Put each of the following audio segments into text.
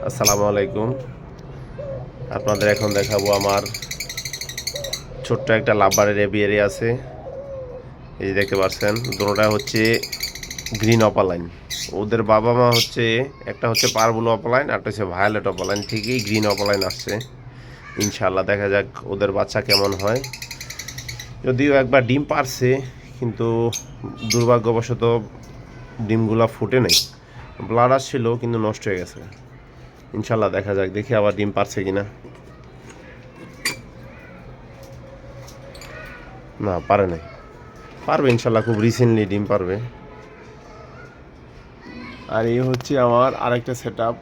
আসসালামু আলাইকুম। আপনাদের এখন দেখাবো আমার ছোট্ট একটা লাভবারের এভিয়ারি আছে। এই যে দেখতে পাচ্ছেন, দুটোটা হচ্ছে গ্রিন অপালাইন। ওদের বাবা মা হচ্ছে, একটা হচ্ছে পারবুল অপালাইন, একটা হচ্ছে ভায়োলেট অপালাইন। ঠিকই গ্রিন অপালাইন আসছে। ইনশাল্লাহ দেখা যাক ওদের বাচ্চা কেমন হয়। যদিও একবার ডিম পারছে, কিন্তু দুর্ভাগ্যবশত ডিমগুলা ফুটে নেই। ব্লাড আসছিল কিন্তু নষ্ট হয়ে গেছে। ইনশাল্লাহ দেখা যাক, দেখি আবার ডিম পারছে কিনা। না, পারে নাই। পারবে ইনশাল্লাহ, খুব রিসেন্টলি ডিম পারবে। আর এই হচ্ছে আমার আরেকটা সেট আপ,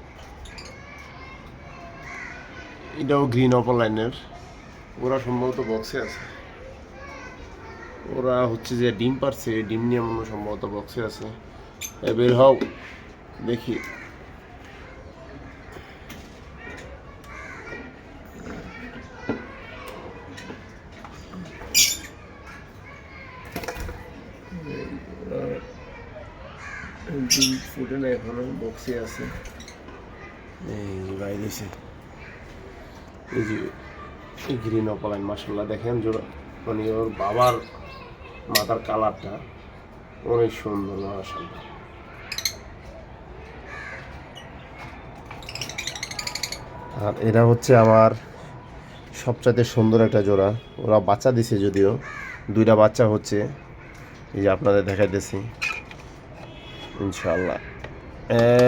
এটাও গ্রিন অপালাইনের। ওরা সম্ভবত বক্সে আছে। ওরা হচ্ছে যে ডিম পারছে, ডিম নিয়ে মনে সম্ভবত বক্সে আছে। বের হও দেখি। ডিম ফুটে না এখনো, বক্সে আছে। এই যে বাইরেছে, এই যে এই গ্রিন অপালাইন। মাশাআল্লাহ দেখেন, মানে ওর বাবার মাথার কালারটা অনেক সুন্দর। মাশাআল্লাহ। আর এরা হচ্ছে আমার সবচাইতে সুন্দর একটা জোড়া। ওরা বাচ্চা দিছে, যদিও দুইটা বাচ্চা হচ্ছে। এই যে আপনাদের দেখাইতেছি। ইনশাআল্লাহ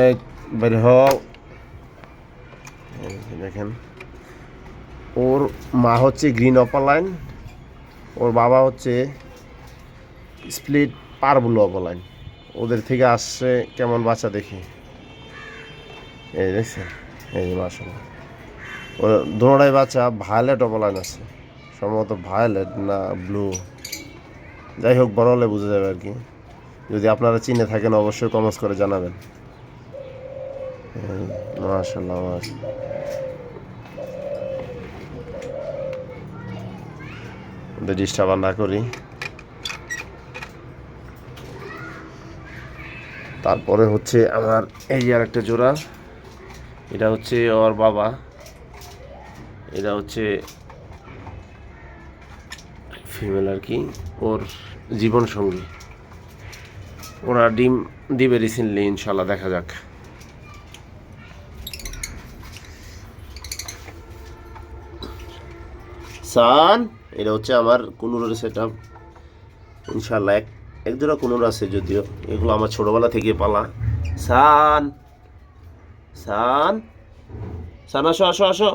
এক বের হও। দেখেন, ওর মা হচ্ছে গ্রিন অপালাইন, ওর বাবা হচ্ছে স্প্লিট পারবুল অপালাইন। ওদের থেকে আসছে কেমন বাচ্চা দেখি। এই দেখছেন, এই যে মাশাআল্লাহ। ওর দুটোটাই বাচ্চা ভায়োলেট অপালাইন আছে, সম্ভবত ভায়োলেট না ব্লু। যাই হোক, বড় হলে বুঝে যাবে আর কি। যদি আপনারা চিনে থাকেন অবশ্যই কমেন্টস করে জানাবেন। মাশাআল্লাহ মাশাআল্লাহ। ওদের ডিস্টার্ব না করি। তারপরে হচ্ছে আমার এই আর একটা জোড়া। এটা হচ্ছে ওর বাবা, এটা হচ্ছে ফিমেল আর কি, ওর জীবন সঙ্গী। ওরা ডিম দিবে রিসেন্টলি, ইনশাল্লাহ দেখা যাক। সান, এটা হচ্ছে আমার কুনুরের সেট আপ। ইনশাল্লাহ এক জোড়া কুনুর আছে, যদিও এগুলো আমার ছোটবেলা থেকে পালা। সান সান সান, আসো আসো আসো।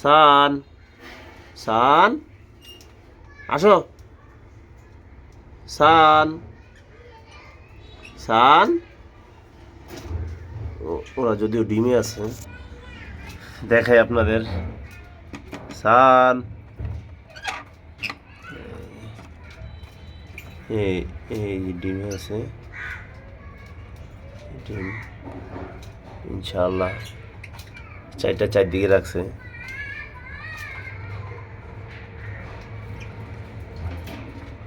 সান সান, আসো। সান সান। ওরা যদিও ডিমে আছে, দেখাই আপনাদের। সান, এই এই ডিমে আছে ডিম। ইনশাআল্লাহ চারটা চারদিকে রাখছে।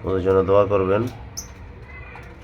ওদের জন্য দোয়া করবেন।